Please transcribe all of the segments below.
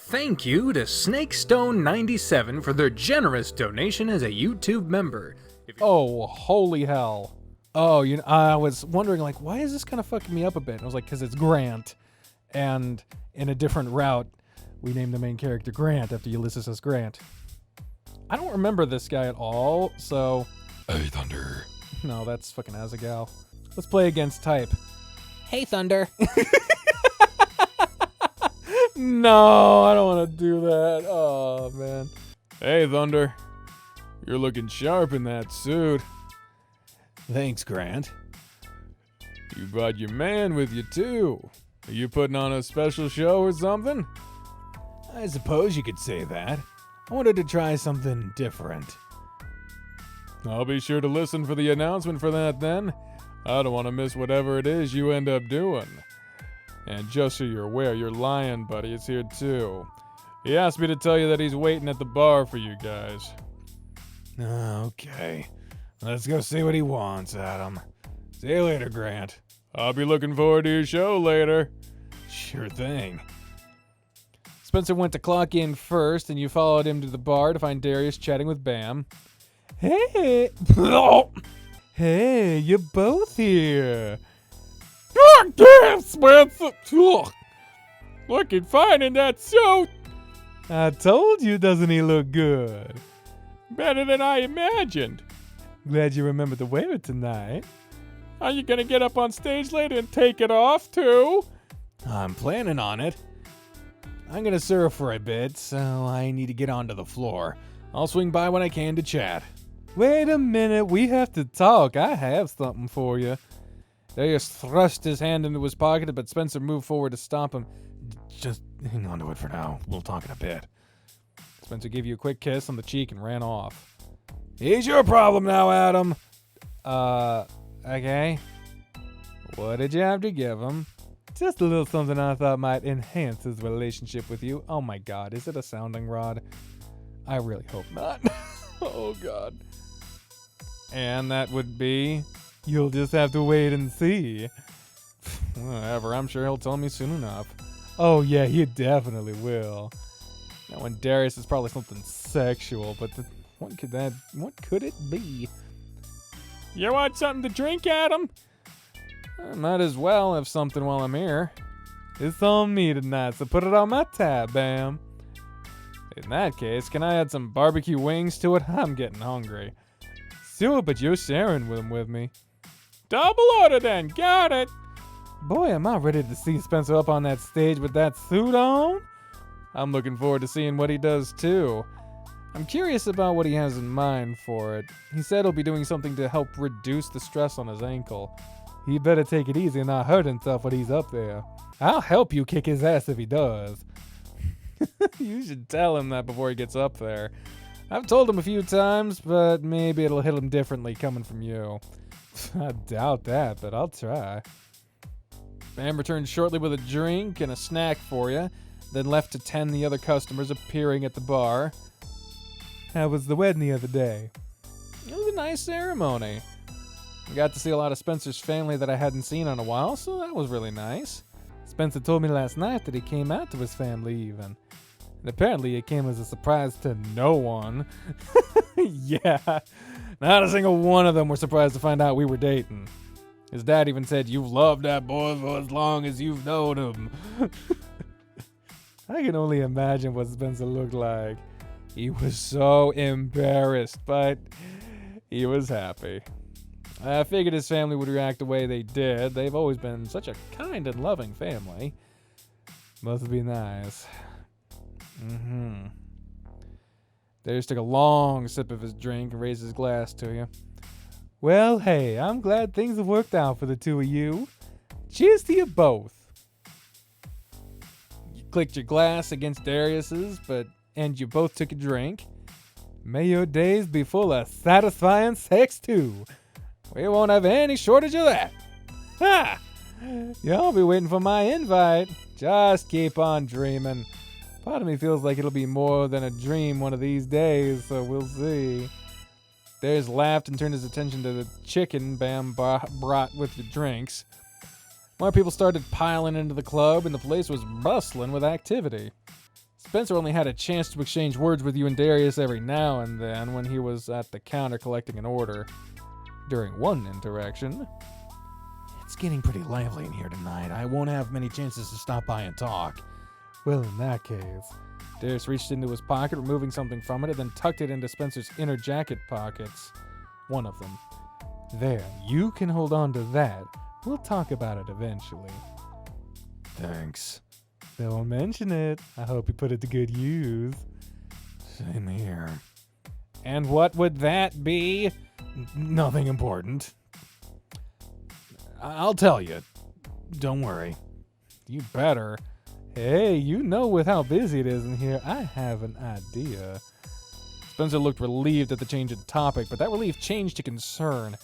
Thank you to SnakeStone97 for their generous donation as a YouTube member. Oh, holy hell. Oh, I was wondering, like, why is this kind of fucking me up a bit? And I was like, because it's Grant. And in a different route, we named the main character Grant after Ulysses S. Grant. I don't remember this guy at all, so... Hey, Thunder. No, that's fucking Azagal. Let's play against type. Hey, Thunder. No, I don't want to do that. Oh, man. Hey, Thunder. You're looking sharp in that suit. Thanks, Grant. You brought your man with you, too. Are you putting on a special show or something? I suppose you could say that. I wanted to try something different. I'll be sure to listen for the announcement for that then. I don't want to miss whatever it is you end up doing. And just so you're aware, your lion buddy is here too. He asked me to tell you that he's waiting at the bar for you guys. Okay. Let's go see what he wants, Adam. See you later, Grant. I'll be looking forward to your show later. Sure thing. Spencer went to clock in first, and you followed him to the bar to find Darius chatting with Bam. Hey! Hey, you're both here. God damn, Spencer! Looking fine in that suit. I told you, doesn't he look good? Better than I imagined. Glad you remembered to wear it tonight. Are you gonna get up on stage later and take it off, too? I'm planning on it. I'm gonna surf for a bit, so I need to get onto the floor. I'll swing by when I can to chat. Wait a minute, we have to talk. I have something for you. Darius thrust his hand into his pocket, but Spencer moved forward to stop him. Just hang on to it for now. We'll talk in a bit. Spencer gave you a quick kiss on the cheek and ran off. He's your problem now, Adam. Okay. What did you have to give him? Just a little something I thought might enhance his relationship with you. Oh my god, is it a sounding rod? I really hope not. Oh god. And that would be... You'll just have to wait and see. Whatever, I'm sure he'll tell me soon enough. Oh yeah, he definitely will. Now when Darius is probably something sexual, but what could it be? You want something to drink, Adam? I might as well have something while I'm here. It's on me tonight, so put it on my tab, Bam. In that case, can I add some barbecue wings to it? I'm getting hungry. Sure, but you're sharing them with me. Double order then, got it. Boy, am I ready to see Spencer up on that stage with that suit on. I'm looking forward to seeing what he does too. I'm curious about what he has in mind for it. He said he'll be doing something to help reduce the stress on his ankle. He better take it easy and not hurt himself when he's up there. I'll help you kick his ass if he does. You should tell him that before he gets up there. I've told him a few times, but maybe it'll hit him differently coming from you. I doubt that, but I'll try. Bam returned shortly with a drink and a snack for you, then left to tend the other customers appearing at the bar. How was the wedding the other day? It was a nice ceremony. I got to see a lot of Spencer's family that I hadn't seen in a while, so that was really nice. Spencer told me last night that he came out to his family even. And apparently it came as a surprise to no one. Yeah, not a single one of them were surprised to find out we were dating. His dad even said, "You've loved that boy for as long as you've known him." I can only imagine what Spencer looked like. He was so embarrassed, but he was happy. I figured his family would react the way they did. They've always been such a kind and loving family. Must be nice. Darius took a long sip of his drink and raised his glass to you. Well, hey, I'm glad things have worked out for the two of you. Cheers to you both. You clicked your glass against Darius's, and you both took a drink. May your days be full of satisfying sex, too. We won't have any shortage of that. Ha! Y'all be waiting for my invite. Just keep on dreaming. Part of me feels like it'll be more than a dream one of these days, so we'll see. Darius laughed and turned his attention to the chicken Bam brought with the drinks. More people started piling into the club, and the place was bustling with activity. Spencer only had a chance to exchange words with you and Darius every now and then when he was at the counter collecting an order. During one interaction. It's getting pretty lively in here tonight. I won't have many chances to stop by and talk. Well, in that case. Darius reached into his pocket, removing something from it, and then tucked it into Spencer's inner jacket pockets. One of them. There, you can hold on to that. We'll talk about it eventually. Thanks. Don't mention it. I hope you put it to good use. Same here. And what would that be? Nothing important. I'll tell you. Don't worry. You better. Hey, you know with how busy it is in here, I have an idea. Spencer looked relieved at the change in topic, but that relief changed to concern.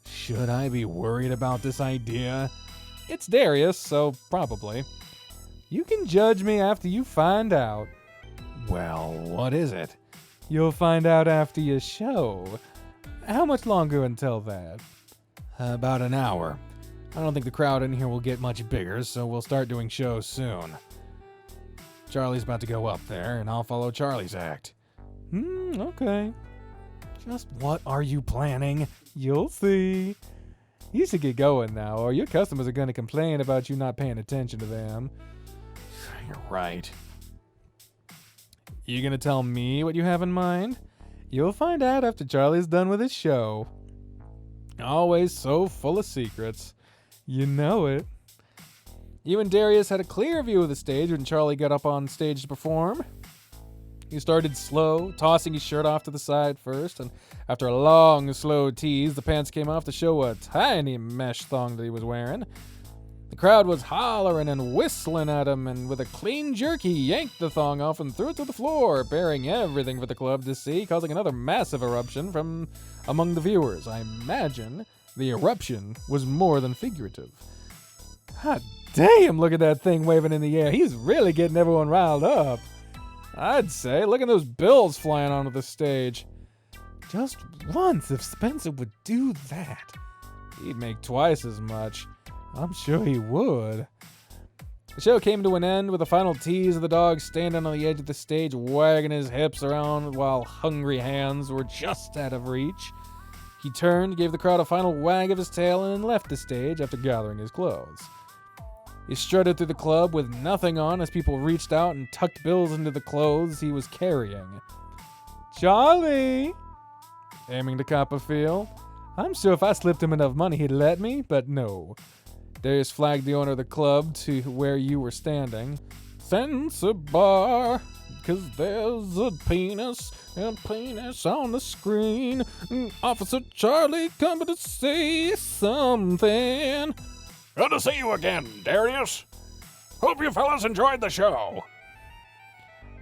Should I be worried about this idea? It's Darius, so probably. You can judge me after you find out. Well, what is it? You'll find out after your show. How much longer until that? About an hour. I don't think the crowd in here will get much bigger, so we'll start doing shows soon. Charlie's about to go up there, and I'll follow Charlie's act. Okay. Just what are you planning? You'll see. You should get going now, or your customers are going to complain about you not paying attention to them. You're right. You going to tell me what you have in mind? You'll find out after Charlie's done with his show. Always so full of secrets. You know it. You and Darius had a clear view of the stage when Charlie got up on stage to perform. He started slow, tossing his shirt off to the side first, and after a long, slow tease, the pants came off to show a tiny mesh thong that he was wearing. The crowd was hollering and whistling at him, and with a clean jerk, he yanked the thong off and threw it to the floor, bearing everything for the club to see, causing another massive eruption from among the viewers. I imagine the eruption was more than figurative. Hot damn, look at that thing waving in the air. He's really getting everyone riled up. I'd say, look at those bills flying onto the stage. Just once, if Spencer would do that, he'd make twice as much. I'm sure he would. The show came to an end with a final tease of the dog standing on the edge of the stage, wagging his hips around while hungry hands were just out of reach. He turned, gave the crowd a final wag of his tail, and then left the stage after gathering his clothes. He strutted through the club with nothing on as people reached out and tucked bills into the clothes he was carrying. Charlie! Aiming to Copperfield. I'm sure if I slipped him enough money he'd let me, but no. Darius flagged the owner of the club to where you were standing. Censor bar, 'cause there's a penis on the screen. Officer Charlie coming to say something. Good to see you again, Darius. Hope you fellas enjoyed the show.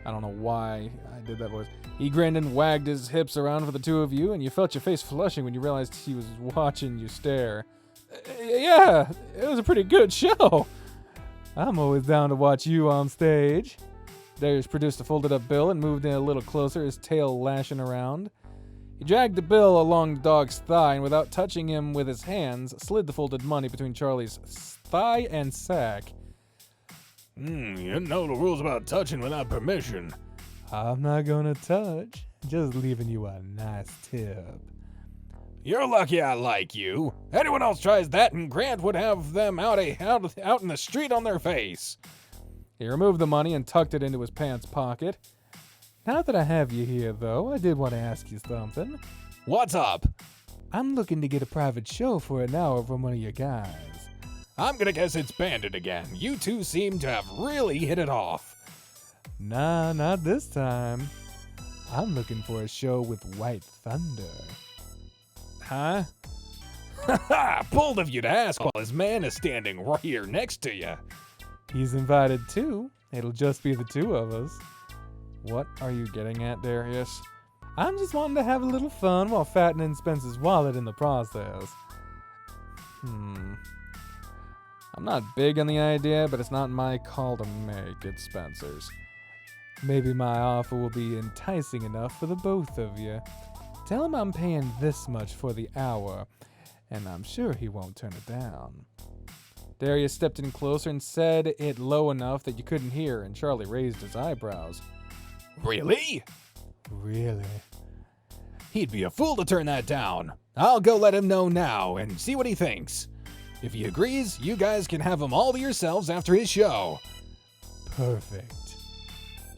I don't know why I did that voice. He grinned and wagged his hips around for the two of you, and you felt your face flushing when you realized he was watching you stare. Yeah, it was a pretty good show. I'm always down to watch you on stage. Darius produced a folded up bill and moved in a little closer, his tail lashing around. He dragged the bill along the dog's thigh and without touching him with his hands, slid the folded money between Charlie's thigh and sack. You know the rules about touching without permission. I'm not gonna touch, just leaving you a nice tip. You're lucky I like you. Anyone else tries that and Grant would have them out in the street on their face. He removed the money and tucked it into his pants pocket. Now that I have you here, though, I did want to ask you something. What's up? I'm looking to get a private show for an hour from one of your guys. I'm gonna guess it's Bandit again. You two seem to have really hit it off. Nah, not this time. I'm looking for a show with White Thunder. Huh? Ha! Bold of you to ask while his man is standing right here next to you. He's invited too. It'll just be the two of us. What are you getting at, Darius? I'm just wanting to have a little fun while fattening Spencer's wallet in the process. I'm not big on the idea, but it's not my call to make. It's Spencer's. Maybe my offer will be enticing enough for the both of you. Tell him I'm paying this much for the hour, and I'm sure he won't turn it down. Darius stepped in closer and said it low enough that you couldn't hear, and Charlie raised his eyebrows. Really? Really? He'd be a fool to turn that down. I'll go let him know now and see what he thinks. If he agrees, you guys can have him all to yourselves after his show. Perfect.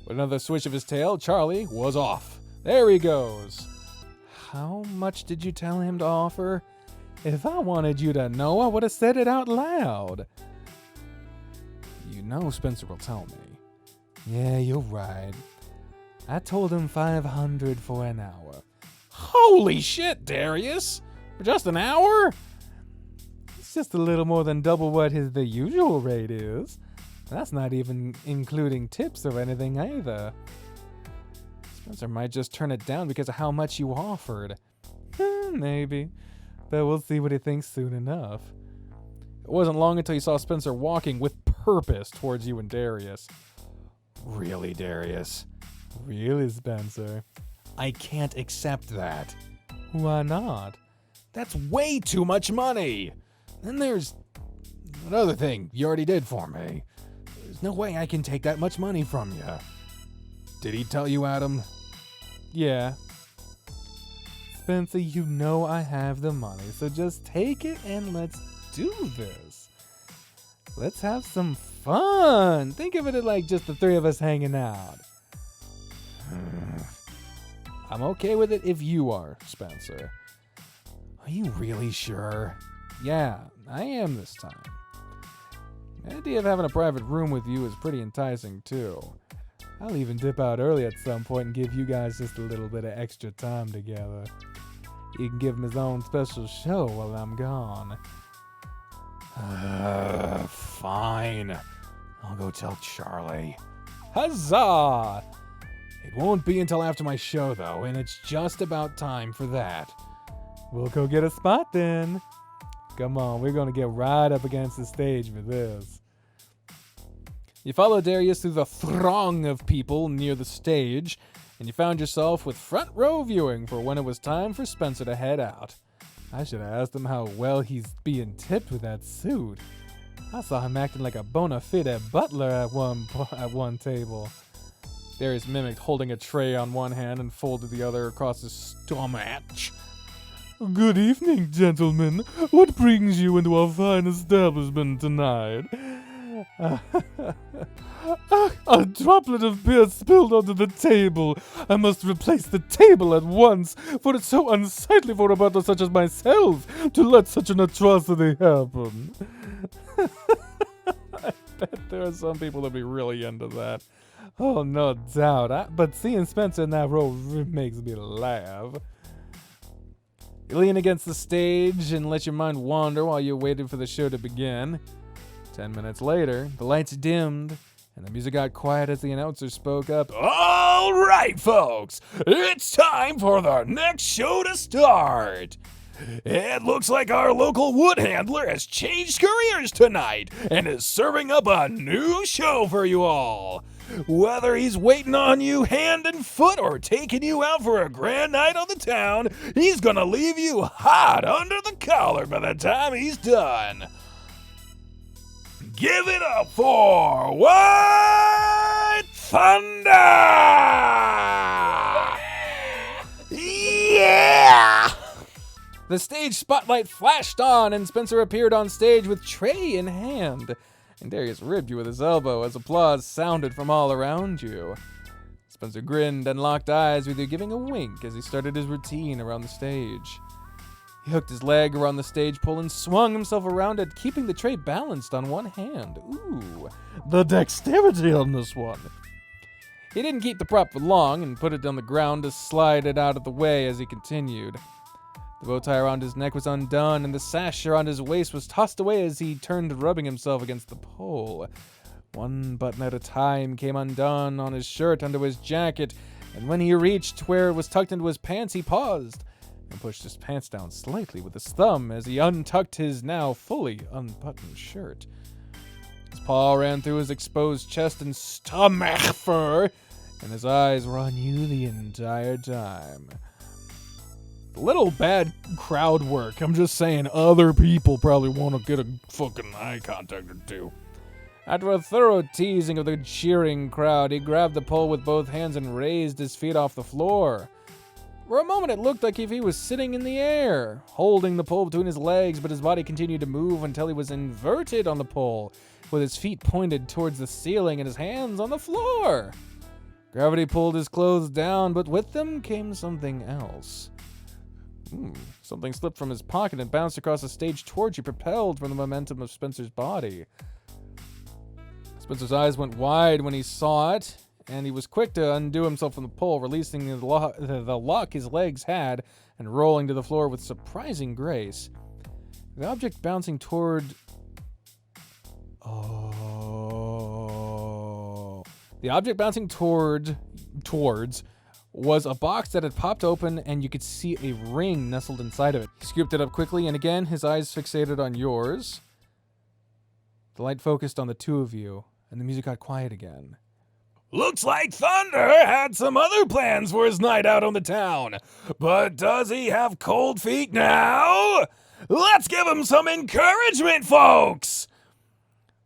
With another swish of his tail, Charlie was off. There he goes. How much did you tell him to offer? If I wanted you to know, I would have said it out loud. You know Spencer will tell me. Yeah, you're right. I told him 500 for an hour. Holy shit, Darius! For just an hour? It's just a little more than double what the usual rate is. That's not even including tips or anything either. Spencer might just turn it down because of how much you offered. Maybe. But we'll see what he thinks soon enough. It wasn't long until you saw Spencer walking with purpose towards you and Darius. Really, Darius? Really, Spencer? I can't accept that. Why not? That's way too much money. Then there's another thing you already did for me. There's no way I can take that much money from you. Did he tell you, Adam? Yeah. Spencer, you know I have the money, so just take it and let's do this. Let's have some fun. Think of it like just the three of us hanging out. I'm okay with it if you are, Spencer. Are you really sure? Yeah, I am this time. The idea of having a private room with you is pretty enticing, too. I'll even dip out early at some point and give you guys just a little bit of extra time together. You can give him his own special show while I'm gone. Fine. I'll go tell Charlie. Huzzah! It won't be until after my show, though, and it's just about time for that. We'll go get a spot then. Come on, we're gonna get right up against the stage for this. You followed Darius through the throng of people near the stage, and you found yourself with front row viewing for when it was time for Spencer to head out. I should have asked him how well he's being tipped with that suit. I saw him acting like a bona fide butler at one table. Darius mimicked holding a tray on one hand and folded the other across his stomach. Good evening, gentlemen. What brings you into our fine establishment tonight? A droplet of beer spilled onto the table. I must replace the table at once, for it's so unsightly for a butler such as myself to let such an atrocity happen. I bet there are some people that be really into that. Oh, no doubt. But seeing Spencer in that role makes me laugh. You lean against the stage and let your mind wander while you waited for the show to begin. 10 minutes later, the lights dimmed, and the music got quiet as the announcer spoke up. All right, folks, it's time for the next show to start. It looks like our local wood handler has changed careers tonight and is serving up a new show for you all. Whether he's waiting on you hand and foot or taking you out for a grand night on the town, he's gonna leave you hot under the collar by the time he's done. Give it up for White Thunder! Yeah! The stage spotlight flashed on, and Spencer appeared on stage with tray in hand. And Darius ribbed you with his elbow as applause sounded from all around you. Spencer grinned and locked eyes with you, giving a wink as he started his routine around the stage. He hooked his leg around the stage pole and swung himself around it, keeping the tray balanced on one hand. Ooh, the dexterity on this one. He didn't keep the prop for long and put it on the ground to slide it out of the way as he continued. The bow tie around his neck was undone, and the sash around his waist was tossed away as he turned, rubbing himself against the pole. One button at a time came undone on his shirt under his jacket, and when he reached where it was tucked into his pants, he paused and pushed his pants down slightly with his thumb as he untucked his now fully unbuttoned shirt. His paw ran through his exposed chest and stomach fur, and his eyes were on you the entire time. Little bad crowd work. I'm just saying, other people probably want to get a fucking eye contact or two. After a thorough teasing of the cheering crowd, he grabbed the pole with both hands and raised his feet off the floor. For a moment, it looked like if he was sitting in the air, holding the pole between his legs, but his body continued to move until he was inverted on the pole, with his feet pointed towards the ceiling and his hands on the floor. Gravity pulled his clothes down, but with them came something else. Something slipped from his pocket and bounced across the stage towards you, propelled from the momentum of Spencer's body. Spencer's eyes went wide when he saw it, and he was quick to undo himself from the pole, releasing the lock his legs had and rolling to the floor with surprising grace. The object bouncing toward... The object bouncing towards was a box that had popped open, and you could see a ring nestled inside of it. He scooped it up quickly, and again, his eyes fixated on yours. The light focused on the two of you, and the music got quiet again. Looks like Thunder had some other plans for his night out on the town. But does he have cold feet now? Let's give him some encouragement, folks!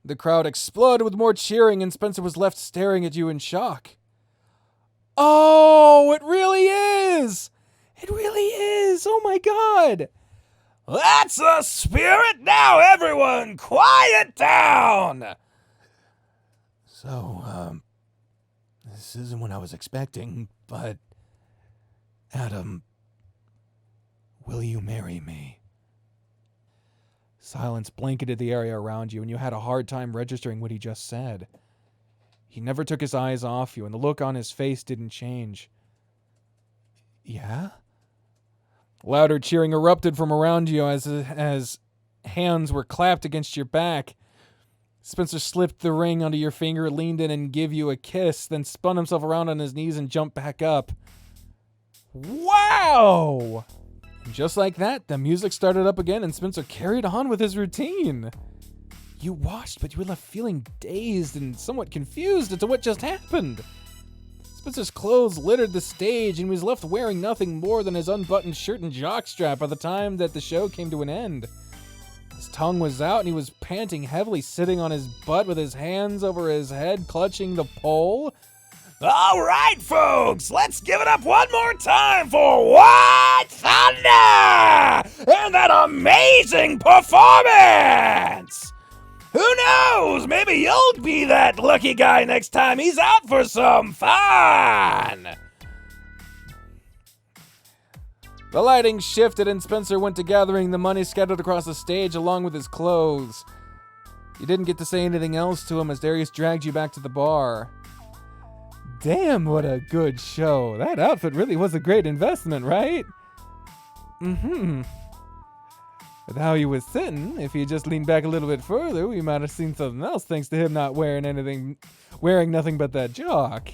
The crowd exploded with more cheering, and Spencer was left staring at you in shock. Oh, it really is! It really is! Oh my god! That's the spirit now, everyone! Quiet down! So, this isn't what I was expecting, but... Adam, will you marry me? Silence blanketed the area around you, and you had a hard time registering what he just said. He never took his eyes off you, and the look on his face didn't change. Yeah? Louder cheering erupted from around you as hands were clapped against your back. Spencer slipped the ring onto your finger, leaned in and gave you a kiss, then spun himself around on his knees and jumped back up. Wow! And just like that, the music started up again and Spencer carried on with his routine. You watched, but you were left feeling dazed and somewhat confused as to what just happened. Spencer's clothes littered the stage, and he was left wearing nothing more than his unbuttoned shirt and jockstrap by the time that the show came to an end. His tongue was out, and he was panting heavily, sitting on his butt with his hands over his head, clutching the pole. All right, folks, let's give it up one more time for White Thunder and that amazing performance! Who knows? Maybe you'll be that lucky guy next time he's out for some fun! The lighting shifted and Spencer went to gathering the money scattered across the stage along with his clothes. You didn't get to say anything else to him as Darius dragged you back to the bar. Damn, what a good show. That outfit really was a great investment, right? With how he was sitting, if he had just leaned back a little bit further, we might have seen something else thanks to him not wearing nothing but that jock.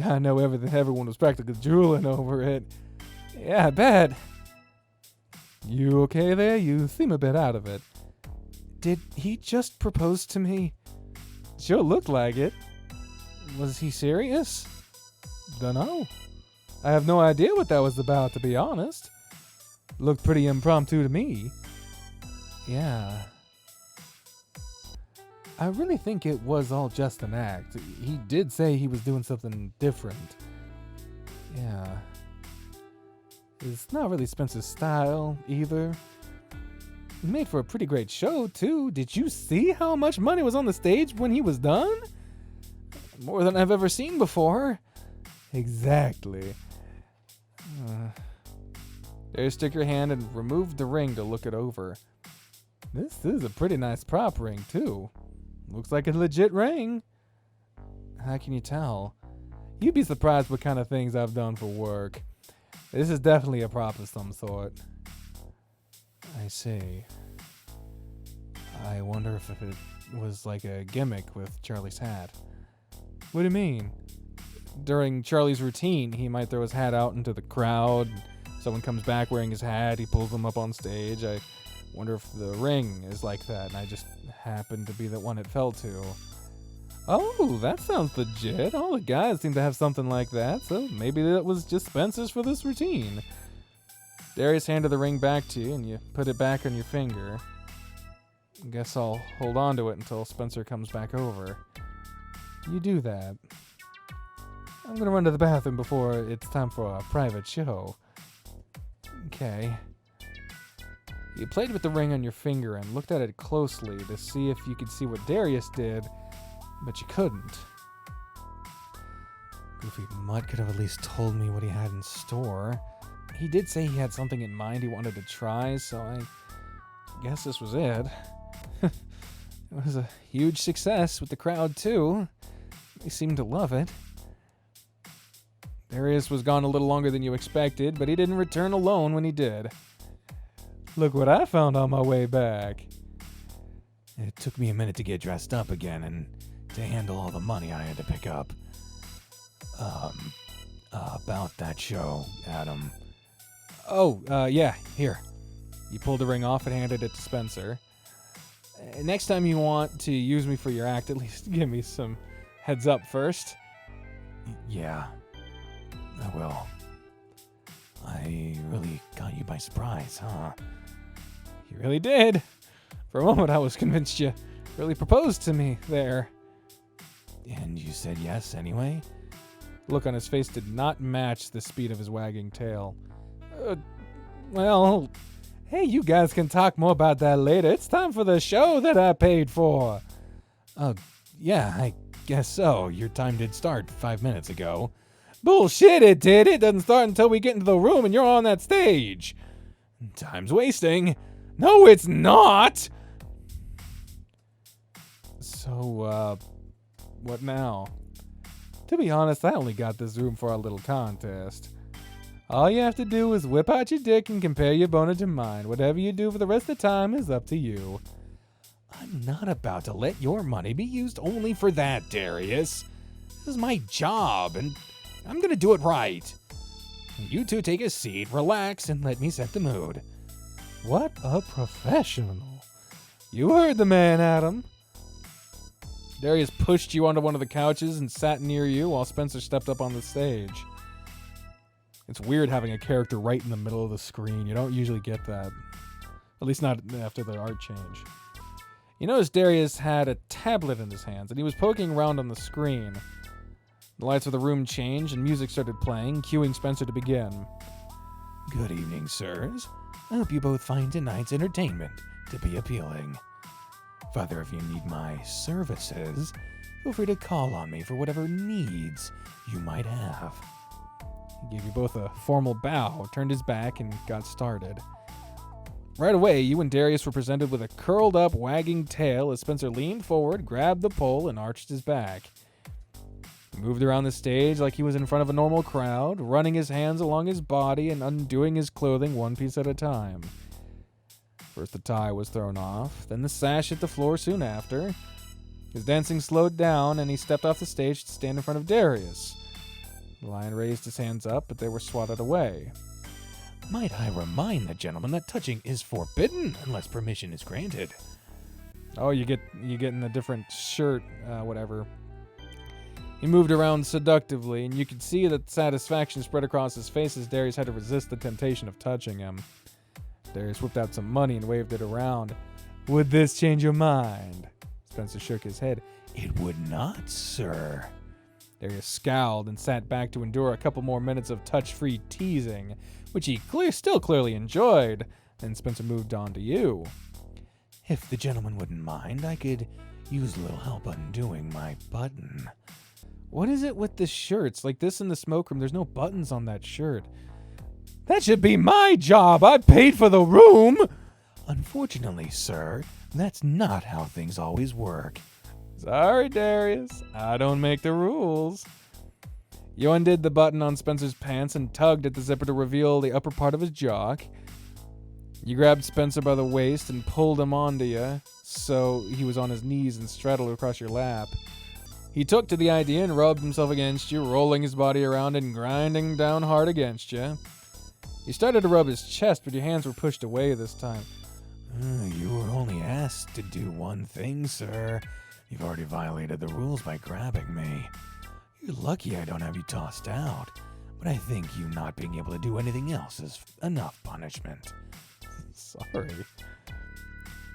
I know everyone was practically drooling over it. Yeah, I bet. You okay there? You seem a bit out of it. Did he just propose to me? Sure looked like it. Was he serious? Dunno. I have no idea what that was about, to be honest. Looked pretty impromptu to me. Yeah. I really think it was all just an act. He did say he was doing something different. Yeah. It's not really Spencer's style, either. It made for a pretty great show, too. Did you see how much money was on the stage when he was done? More than I've ever seen before. Exactly. There, stick your hand and remove the ring to look it over. This is a pretty nice prop ring, too. Looks like a legit ring. How can you tell? You'd be surprised what kind of things I've done for work. This is definitely a prop of some sort. I see. I wonder if it was like a gimmick with Charlie's hat. What do you mean? During Charlie's routine, he might throw his hat out into the crowd. Someone comes back wearing his hat, he pulls them up on stage. I wonder if the ring is like that, and I just happened to be the one it fell to. Oh, that sounds legit. All the guys seem to have something like that, so maybe that was just Spencer's for this routine. Darius handed the ring back to you, and you put it back on your finger. Guess I'll hold on to it until Spencer comes back over. You do that. I'm gonna run to the bathroom before it's time for a private show. Okay. You played with the ring on your finger and looked at it closely to see if you could see what Darius did, but you couldn't. Goofy Mutt could have at least told me what he had in store. He did say he had something in mind he wanted to try, so I guess this was it. It was a huge success with the crowd, too. They seemed to love it. Darius was gone a little longer than you expected, but he didn't return alone when he did. Look what I found on my way back. It took me a minute to get dressed up again and to handle all the money I had to pick up. About that show, Adam. Yeah, here. You pulled the ring off and handed it to Spencer. Next time you want to use me for your act, at least give me some heads up first. Yeah, I will. I really got you by surprise, huh? You really did. For a moment, I was convinced you really proposed to me there. And you said yes anyway? The look on his face did not match the speed of his wagging tail. Well, hey, you guys can talk more about that later. It's time for the show that I paid for. Yeah, I guess so. Your time did start 5 minutes ago. Bullshit, it did. It doesn't start until we get into the room and you're on that stage. Time's wasting. No, it's not. So, what now? To be honest, I only got this room for our little contest. All you have to do is whip out your dick and compare your boner to mine. Whatever you do for the rest of the time is up to you. I'm not about to let your money be used only for that, Darius. This is my job, and I'm gonna do it right. You two take a seat, relax, and let me set the mood. What a professional. You heard the man, Adam. Darius pushed you onto one of the couches and sat near you while Spencer stepped up on the stage. It's weird having a character right in the middle of the screen. You don't usually get that. At least not after the art change. You notice Darius had a tablet in his hands, and he was poking around on the screen. The lights of the room changed, and music started playing, cueing Spencer to begin. Good evening, sirs. I hope you both find tonight's entertainment to be appealing. If either of you need my services, feel free to call on me for whatever needs you might have. He gave you both a formal bow, turned his back, and got started. Right away, you and Darius were presented with a curled-up, wagging tail as Spencer leaned forward, grabbed the pole, and arched his back. He moved around the stage like he was in front of a normal crowd, running his hands along his body and undoing his clothing one piece at a time. First the tie was thrown off, then the sash hit the floor soon after. His dancing slowed down, and he stepped off the stage to stand in front of Darius. The lion raised his hands up, but they were swatted away. Might I remind the gentleman that touching is forbidden unless permission is granted. Oh, you get in a different shirt, whatever. He moved around seductively, and you could see that satisfaction spread across his face as Darius had to resist the temptation of touching him. Darius whipped out some money and waved it around. Would this change your mind? Spencer shook his head. It would not, sir. Darius scowled and sat back to endure a couple more minutes of touch-free teasing, which he still clearly enjoyed. Then Spencer moved on to you. If the gentleman wouldn't mind, I could use a little help undoing my button. What is it with the shirts? Like this in the smoke room, there's no buttons on that shirt. That should be my job. I paid for the room. Unfortunately, sir, that's not how things always work. Sorry, Darius. I don't make the rules. You undid the button on Spencer's pants and tugged at the zipper to reveal the upper part of his jock. You grabbed Spencer by the waist and pulled him onto you, so he was on his knees and straddled across your lap. He took to the idea and rubbed himself against you, rolling his body around and grinding down hard against you. You started to rub his chest, but your hands were pushed away this time. You were only asked to do one thing, sir. You've already violated the rules by grabbing me. You're lucky I don't have you tossed out, but I think you not being able to do anything else is enough punishment. Sorry.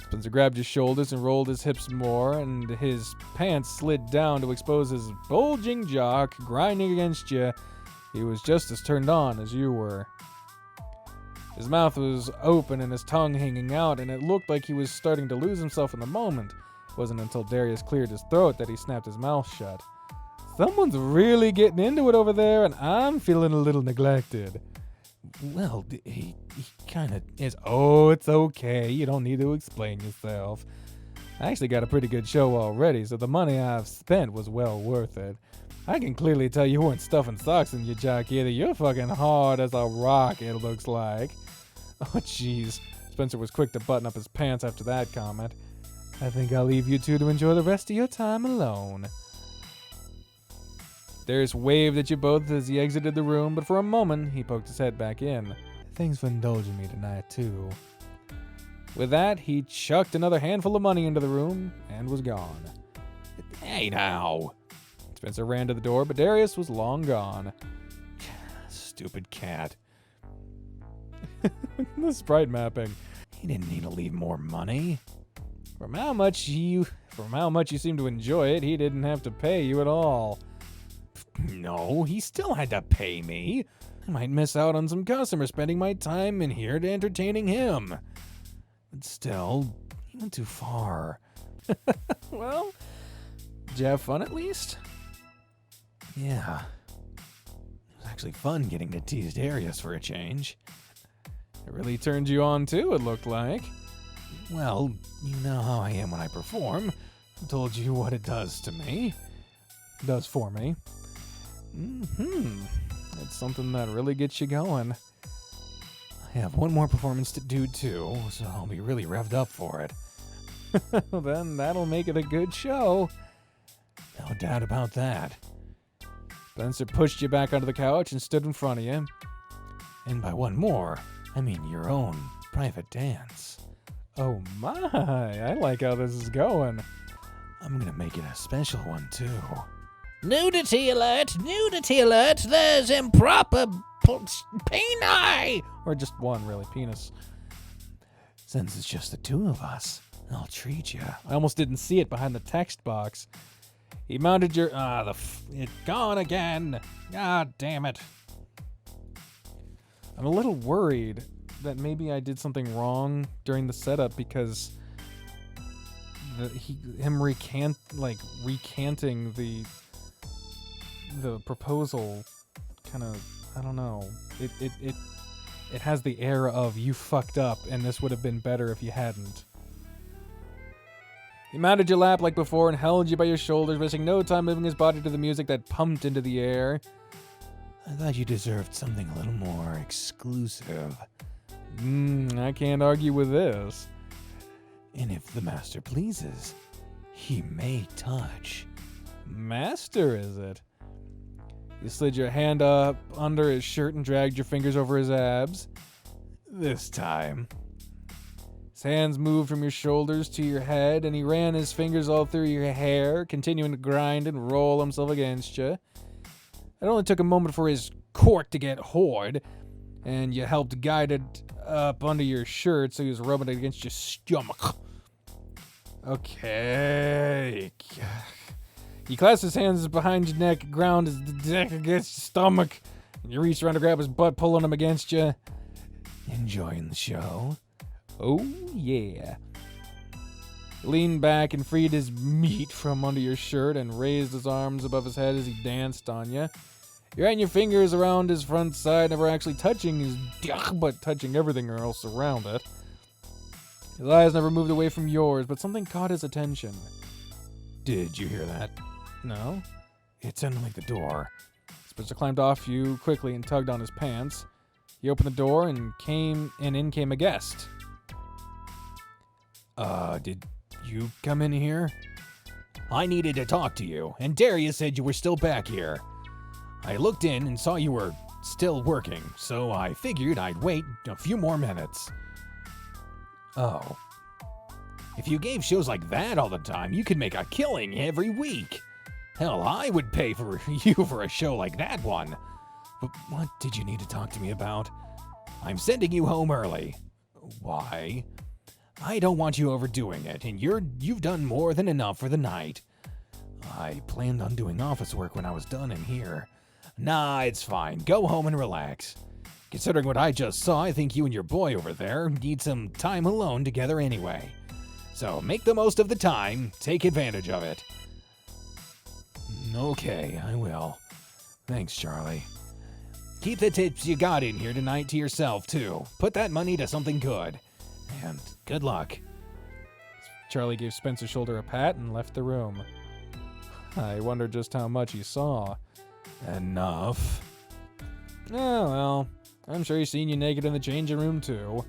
Spencer grabbed his shoulders and rolled his hips more, and his pants slid down to expose his bulging jock, grinding against you. He was just as turned on as you were. His mouth was open and his tongue hanging out, and it looked like he was starting to lose himself in the moment. It wasn't until Darius cleared his throat that he snapped his mouth shut. Someone's really getting into it over there, and I'm feeling a little neglected. Well, he kind of is. Oh, it's okay. You don't need to explain yourself. I actually got a pretty good show already, so the money I've spent was well worth it. I can clearly tell you weren't stuffing socks in your jock either. You're fucking hard as a rock, it looks like. Oh, jeez. Spencer was quick to button up his pants after that comment. I think I'll leave you two to enjoy the rest of your time alone. Darius waved at you both as he exited the room, but for a moment, he poked his head back in. Thanks for indulging me tonight, too. With that, he chucked another handful of money into the room and was gone. Hey, now! Spencer ran to the door, but Darius was long gone. Stupid cat. The sprite mapping. He didn't need to leave more money. From how much you seem to enjoy it, he didn't have to pay you at all. No, he still had to pay me. I might miss out on some customers spending my time in here to entertaining him. But still, he went too far. Well, did you have fun at least? Yeah. It was actually fun getting to tease Darius for a change. It really turned you on too, it looked like. Well, you know how I am when I perform. I told you what it does to me. It does for me. It's something that really gets you going. I have one more performance to do too, so I'll be really revved up for it. Then that'll make it a good show. No doubt about that. Spencer pushed you back onto the couch and stood in front of you. And by one more, I mean your own private dance. Oh my, I like how this is going. I'm gonna make it a special one too. Nudity alert! Nudity alert! There's improper peni! Or just one, really, penis. Since it's just the two of us, I'll treat you. I almost didn't see it behind the text box. He mounted your... it gone again. God damn it. I'm a little worried that maybe I did something wrong during the setup because him recanting the proposal kind of, I don't know. It has the air of you fucked up and this would have been better if you hadn't. He mounted your lap like before and held you by your shoulders, wasting no time moving his body to the music that pumped into the air. I thought you deserved something a little more exclusive. I can't argue with this. And if the master pleases, he may touch. Master, is it? You slid your hand up under his shirt and dragged your fingers over his abs. This time. His hands moved from your shoulders to your head, and he ran his fingers all through your hair, continuing to grind and roll himself against you. It only took a moment for his court to get hoard, and you helped guide it up under your shirt so he was rubbing it against your stomach. Okay. He clasped his hands behind your neck, ground his dick against your stomach, and you reached around to grab his butt, pulling him against you. Enjoying the show? Oh, yeah. Leaned back and freed his meat from under your shirt and raised his arms above his head as he danced on you. You ran your fingers around his front side, never actually touching his dick, but touching everything else around it. His eyes never moved away from yours, but something caught his attention. Did you hear that? No? It sounded like the door. Spencer climbed off you quickly and tugged on his pants. He opened the door and in came a guest. Did you come in here? I needed to talk to you, and Darius said you were still back here. I looked in and saw you were still working, so I figured I'd wait a few more minutes. Oh. If you gave shows like that all the time, you could make a killing every week. Hell, I would pay for you for a show like that one. What did you need to talk to me about? I'm sending you home early. Why? I don't want you overdoing it, and you've done more than enough for the night. I planned on doing office work when I was done in here. Nah, it's fine. Go home and relax. Considering what I just saw, I think you and your boy over there need some time alone together anyway. So make the most of the time. Take advantage of it. Okay, I will. Thanks, Charlie. Keep the tips you got in here tonight to yourself, too. Put that money to something good. And good luck. Charlie gave Spencer's shoulder a pat and left the room. I wonder just how much he saw. Enough. Oh, well. I'm sure he's seen you naked in the changing room, too.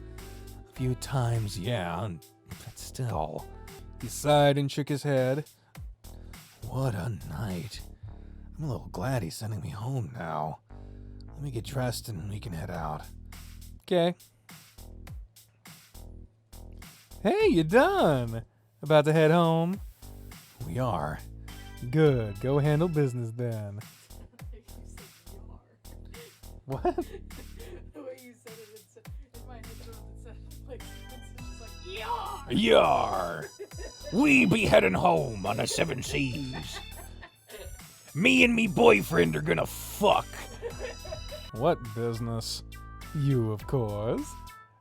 A few times, yeah, but still. He sighed and shook his head. What a night. I'm a little glad he's sending me home now. Let me get dressed and we can head out. Okay. Hey, you done? About to head home? We are. Good. Go handle business then. What? The way you said it, in my head, it sounded like it's just like, yar! Yar! We be heading home on the 7 seas. Me and me boyfriend are gonna fuck. What business? You, of course.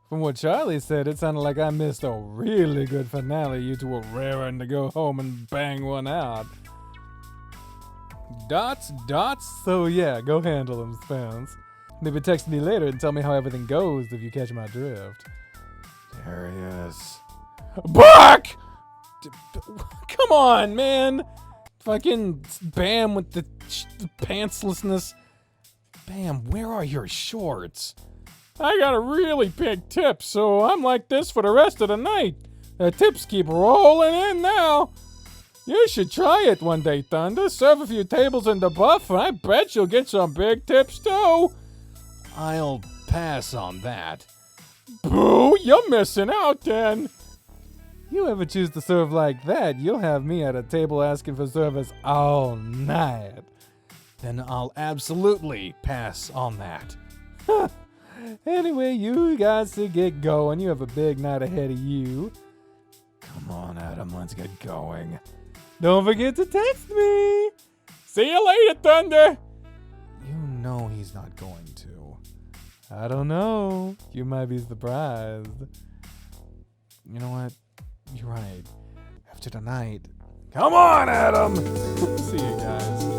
From what Charlie said, it sounded like I missed a really good finale. You two were raring to go home and bang one out. Dots. So yeah, go handle them, Spence. Maybe text me later and tell me how everything goes if you catch my drift. There he is. Bark! Come on, man. Fucking Bam with the pantslessness. Bam, where are your shorts? I got a really big tip, so I'm like this for the rest of the night. The tips keep rolling in now. You should try it one day, Thunder. Serve a few tables in the buff, and I bet you'll get some big tips, too. I'll pass on that. Boo, you're missing out, then. You ever choose to serve like that, you'll have me at a table asking for service all night. Then I'll absolutely pass on that. Anyway, you guys should get going. You have a big night ahead of you. Come on, Adam, let's get going. Don't forget to text me. See you later, Thunder. You know he's not going to. I don't know. You might be surprised. You know what? You're right. After tonight. Come on, Adam! See you guys.